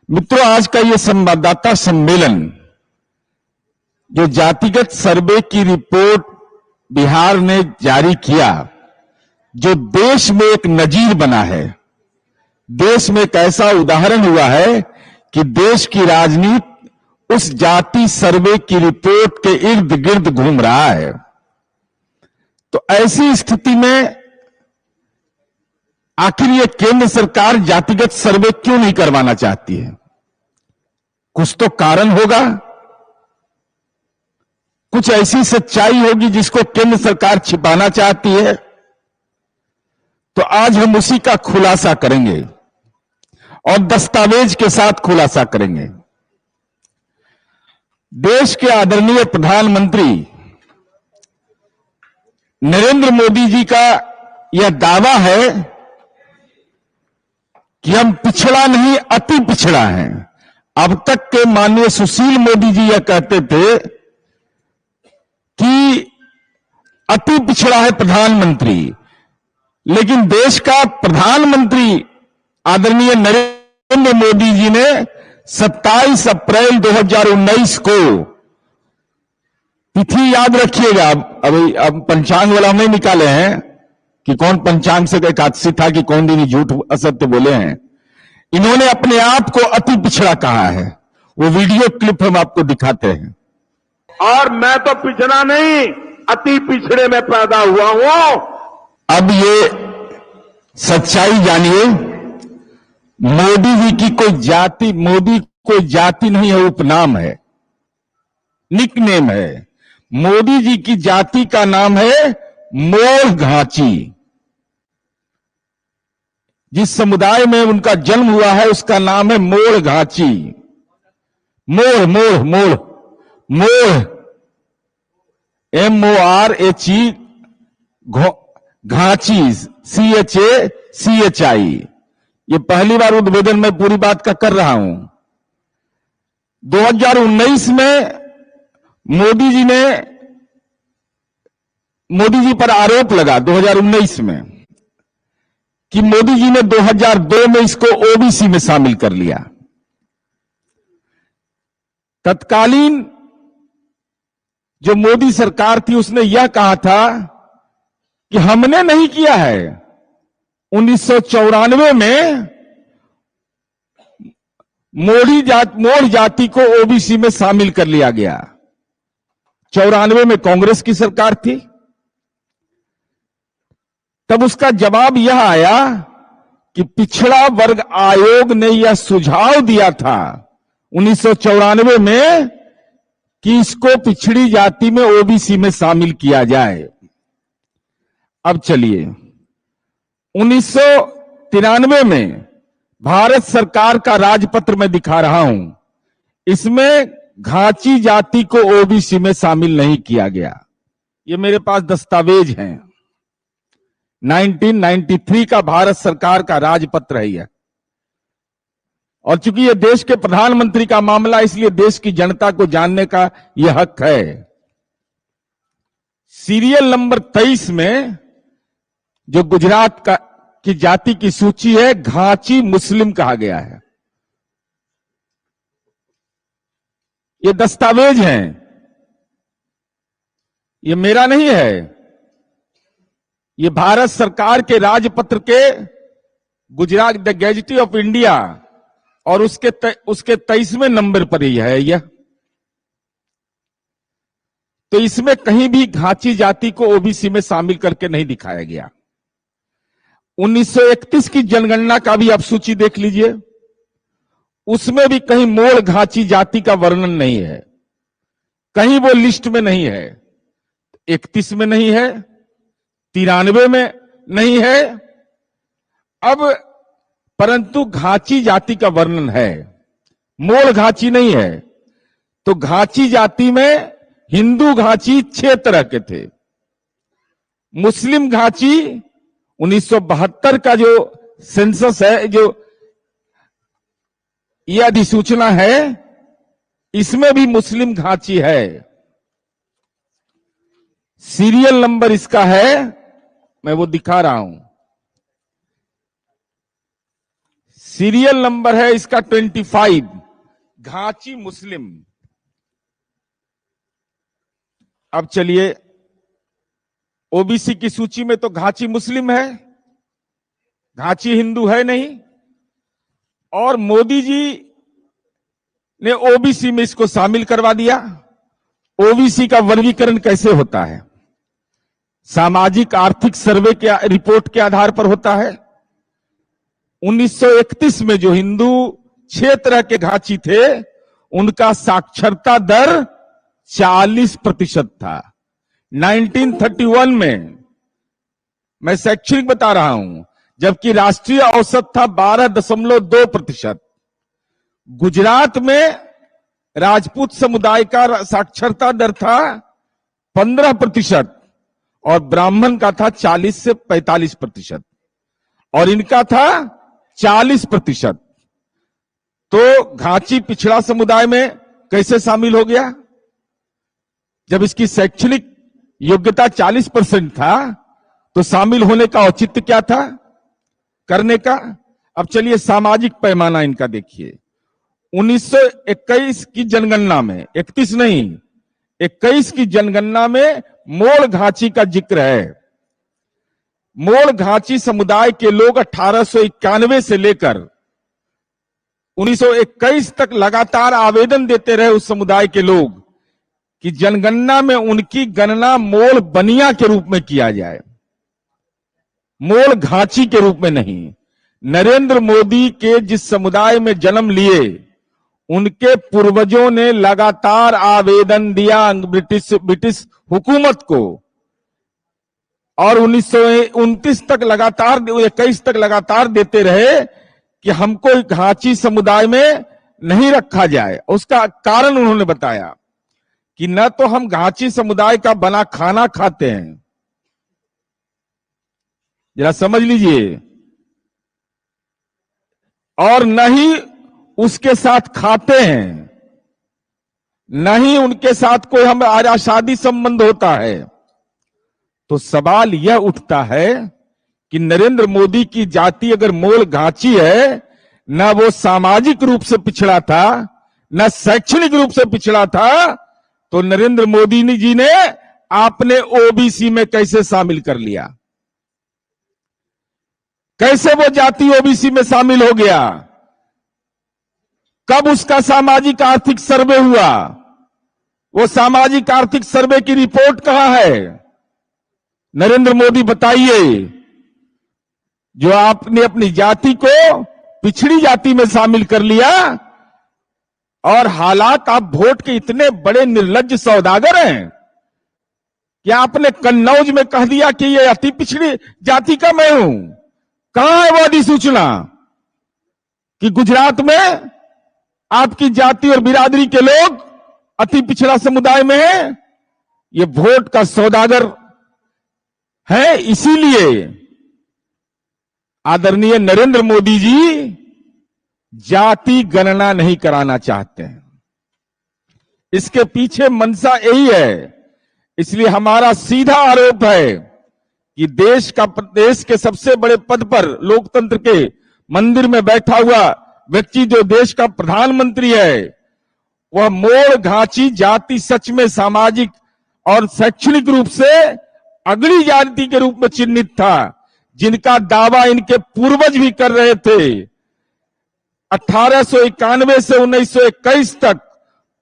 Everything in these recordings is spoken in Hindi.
मित्रों, आज का ये संवाददाता सम्मेलन जो जातिगत सर्वे की रिपोर्ट बिहार ने जारी किया, जो देश में एक नजीर बना है, देश में एक ऐसा उदाहरण हुआ है कि देश की राजनीति उस जाति सर्वे की रिपोर्ट के इर्द गिर्द घूम रहा है। तो ऐसी स्थिति में आखिर ये केंद्र सरकार जातिगत सर्वे क्यों नहीं करवाना चाहती है? कुछ तो कारण होगा, कुछ ऐसी सच्चाई होगी जिसको केंद्र सरकार छिपाना चाहती है। तो आज हम उसी का खुलासा करेंगे और दस्तावेज के साथ खुलासा करेंगे। देश के आदरणीय प्रधानमंत्री नरेंद्र मोदी जी का यह दावा है कि हम पिछड़ा नहीं, अति पिछड़ा हैं। अब तक के माननीय सुशील मोदी जी यह कहते थे कि अति पिछड़ा है प्रधानमंत्री, लेकिन देश का प्रधानमंत्री आदरणीय नरेंद्र मोदी जी ने 27 अप्रैल 2019 को, तिथि याद रखिएगा, अब पंचांग वाला नहीं निकाले हैं कि कौन पंचांग से एकादशी था कि कौन दिन झूठ असत्य बोले हैं। इन्होंने अपने आप को अति पिछड़ा कहा है। वो वीडियो क्लिप हम आपको दिखाते हैं। और मैं तो पिछड़ा नहीं, अति पिछड़े में पैदा हुआ हूं। अब ये सच्चाई जानिए। मोदी जी की कोई जाति, मोदी कोई जाति नहीं है, उपनाम है, निकनेम है। मोदी जी की जाति का नाम है मोर घाची। जिस समुदाय में उनका जन्म हुआ है उसका नाम है मोर घाची। मोर मोर मोर मोर MORHE, घाची CHI। ये पहली बार उद्बोधन में पूरी बात का कर रहा हूं। 2019 में मोदी जी पर आरोप लगा 2019 में कि मोदी जी ने 2002 में इसको OBC में शामिल कर लिया। तत्कालीन जो मोदी सरकार थी उसने यह कहा था कि हमने नहीं किया है। 1994 में मोड़ जाति को OBC में शामिल कर लिया गया। 94 में कांग्रेस की सरकार थी। तब उसका जवाब यह आया कि पिछड़ा वर्ग आयोग ने यह सुझाव दिया था 1994 में कि इसको पिछड़ी जाति में OBC में शामिल किया जाए। अब चलिए, 1993 में भारत सरकार का राजपत्र में दिखा रहा हूं, इसमें घाची जाति को OBC में शामिल नहीं किया गया। ये मेरे पास दस्तावेज हैं। 1993 का भारत सरकार का राजपत्र है यह। और चूंकि यह देश के प्रधानमंत्री का मामला, इसलिए देश की जनता को जानने का यह हक है। सीरियल नंबर 23 में जो गुजरात की जाति की सूची है, घाची मुस्लिम कहा गया है। ये दस्तावेज हैं, ये मेरा नहीं है। ये भारत सरकार के राजपत्र के गुजरात द गैजेटी ऑफ इंडिया और उसके 23वें नंबर पर ही है यह। तो इसमें कहीं भी घाची जाति को OBC में शामिल करके नहीं दिखाया गया। 1931 की जनगणना का भी आप सूची देख लीजिए, उसमें भी कहीं मोड़ घाची जाति का वर्णन नहीं है, कहीं वो लिस्ट में नहीं है। 31 में नहीं है, 93 में नहीं है। अब परंतु घाची जाति का वर्णन है, मोड़ घाची नहीं है। तो घाची जाति में हिंदू घाची 6 तरह के थे। मुस्लिम घाची 1972 का जो सेंसस है, जो यह अधिसूचना है, इसमें भी मुस्लिम घाची है। सीरियल नंबर इसका है, मैं वो दिखा रहा हूं। सीरियल नंबर है इसका 25, घाची मुस्लिम। अब चलिए, ओबीसी की सूची में तो घाची मुस्लिम है, घाची हिंदू है नहीं, और मोदी जी ने ओबीसी में इसको शामिल करवा दिया। ओबीसी का वर्गीकरण कैसे होता है? सामाजिक आर्थिक सर्वे के रिपोर्ट के आधार पर होता है। 1931 में जो हिंदू 6 तरह के घाची थे, उनका साक्षरता दर 40% था। 1931 में, मैं शैक्षणिक बता रहा हूं, जबकि राष्ट्रीय औसत था 12.2%। गुजरात में राजपूत समुदाय का साक्षरता दर था 15% और ब्राह्मण का था 40 से 45%, और इनका था 40%। तो घाची पिछड़ा समुदाय में कैसे शामिल हो गया? जब इसकी शैक्षणिक योग्यता 40% था, तो शामिल होने का औचित्य क्या था करने का? अब चलिए सामाजिक पैमाना इनका देखिए। 1921 की जनगणना में, 31 नहीं 21 की जनगणना में मोड़ घाची का जिक्र है। मोड़ घाची समुदाय के लोग 1891 से लेकर 1921 तक लगातार आवेदन देते रहे उस समुदाय के लोग कि जनगणना में उनकी गणना मोड़ बनिया के रूप में किया जाए, मोड़ घाची के रूप में नहीं। नरेंद्र मोदी के जिस समुदाय में जन्म लिए, उनके पूर्वजों ने लगातार आवेदन दिया ब्रिटिश हुकूमत को, और 1929 तक लगातार, 21 तक लगातार देते रहे कि हमको घाची समुदाय में नहीं रखा जाए। उसका कारण उन्होंने बताया कि न तो हम घाची समुदाय का बना खाना खाते हैं, जरा समझ लीजिए, और न ही उसके साथ खाते हैं, न ही उनके साथ कोई हमारा शादी संबंध होता है। तो सवाल यह उठता है कि नरेंद्र मोदी की जाति अगर मोड़ घाची है, न वो सामाजिक रूप से पिछड़ा था, न शैक्षणिक रूप से पिछड़ा था, तो नरेंद्र मोदी जी ने आपने ओबीसी में कैसे शामिल कर लिया? कैसे वो जाति ओबीसी में शामिल हो गया? कब उसका सामाजिक आर्थिक सर्वे हुआ? वो सामाजिक आर्थिक सर्वे की रिपोर्ट कहां है? नरेंद्र मोदी बताइए, जो आपने अपनी जाति को पिछड़ी जाति में शामिल कर लिया, और हालात आप वोट के इतने बड़े निर्लज्ज सौदागर हैं कि आपने कन्नौज में कह दिया कि ये अति पिछड़ी जाति का मैं हूं। कहां है वो अधिसूचना कि गुजरात में आपकी जाति और बिरादरी के लोग अति पिछड़ा समुदाय में है? ये वोट का सौदागर है। इसीलिए आदरणीय नरेंद्र मोदी जी जाति गणना नहीं कराना चाहते हैं। इसके पीछे मंशा यही है। इसलिए हमारा सीधा आरोप है कि देश के सबसे बड़े पद पर, लोकतंत्र के मंदिर में बैठा हुआ व्यक्ति जो देश का प्रधानमंत्री है, वह मोड़ घाची जाति सच में सामाजिक और शैक्षणिक रूप से अगली जाति के रूप में चिन्हित था, जिनका दावा इनके पूर्वज भी कर रहे थे। 1891 से 1921 तक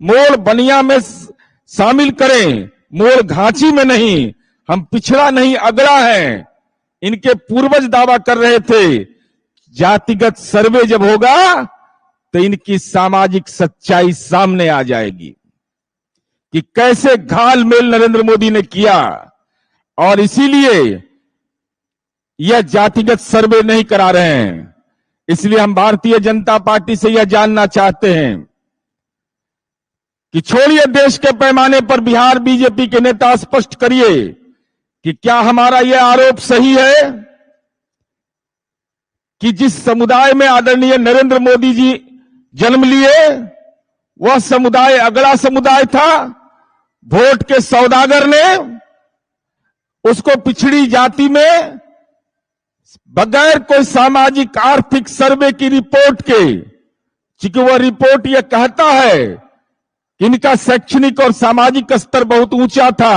मोड़ बनिया में शामिल करें, मोड़ घाची में नहीं। हम पिछड़ा नहीं, अगड़ा है, इनके पूर्वज दावा कर रहे थे। जातिगत सर्वे जब होगा तो इनकी सामाजिक सच्चाई सामने आ जाएगी कि कैसे घालमेल नरेंद्र मोदी ने किया, और इसीलिए यह जातिगत सर्वे नहीं करा रहे हैं। इसलिए हम भारतीय जनता पार्टी से यह जानना चाहते हैं कि छोड़िए देश के पैमाने पर बिहार बीजेपी के नेता स्पष्ट करिए कि क्या हमारा यह आरोप सही है कि जिस समुदाय में आदरणीय नरेंद्र मोदी जी जन्म लिए, वह समुदाय अगला समुदाय था। वोट के सौदागर ने उसको पिछड़ी जाति में बगैर कोई सामाजिक आर्थिक सर्वे की रिपोर्ट के, चूंकि वह रिपोर्ट यह कहता है कि इनका शैक्षणिक और सामाजिक स्तर बहुत ऊंचा था,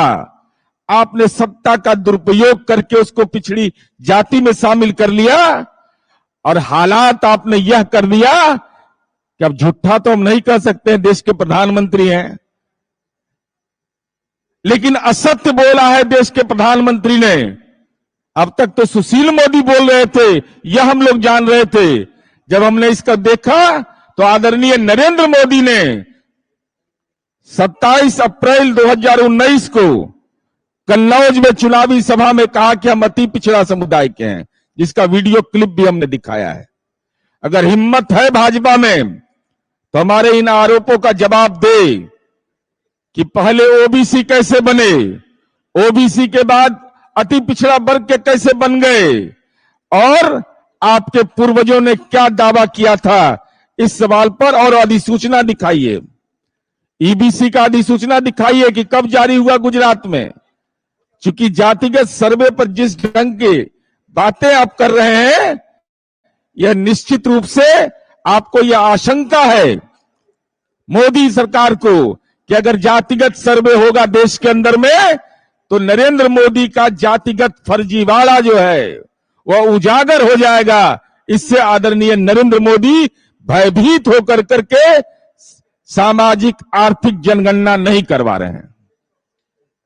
आपने सत्ता का दुरुपयोग करके उसको पिछड़ी जाति में शामिल कर लिया और हालात आपने यह कर दिया कि अब झूठा तो हम नहीं कह सकते हैं, देश के प्रधानमंत्री हैं, लेकिन असत्य बोला है देश के प्रधानमंत्री ने। अब तक तो सुशील मोदी बोल रहे थे, यह हम लोग जान रहे थे। जब हमने इसका देखा तो आदरणीय नरेंद्र मोदी ने 27 अप्रैल 2019 को कन्नौज में चुनावी सभा में कहा कि हम अति पिछड़ा समुदाय के हैं, जिसका वीडियो क्लिप भी हमने दिखाया है। अगर हिम्मत है भाजपा में तो हमारे इन आरोपों का जवाब दे कि पहले ओबीसी कैसे बने, ओबीसी के बाद अति पिछड़ा वर्ग के कैसे बन गए, और आपके पूर्वजों ने क्या दावा किया था इस सवाल पर, और अधिसूचना दिखाइए, ईबीसी का अधिसूचना दिखाइए कि कब जारी हुआ गुजरात में। चूंकि जातिगत सर्वे पर जिस ढंग की बातें आप कर रहे हैं, यह निश्चित रूप से आपको यह आशंका है मोदी सरकार को कि अगर जातिगत सर्वे होगा देश के अंदर में तो नरेंद्र मोदी का जातिगत फर्जीवाड़ा जो है वह उजागर हो जाएगा। इससे आदरणीय नरेंद्र मोदी भयभीत होकर करके सामाजिक आर्थिक जनगणना नहीं करवा रहे हैं।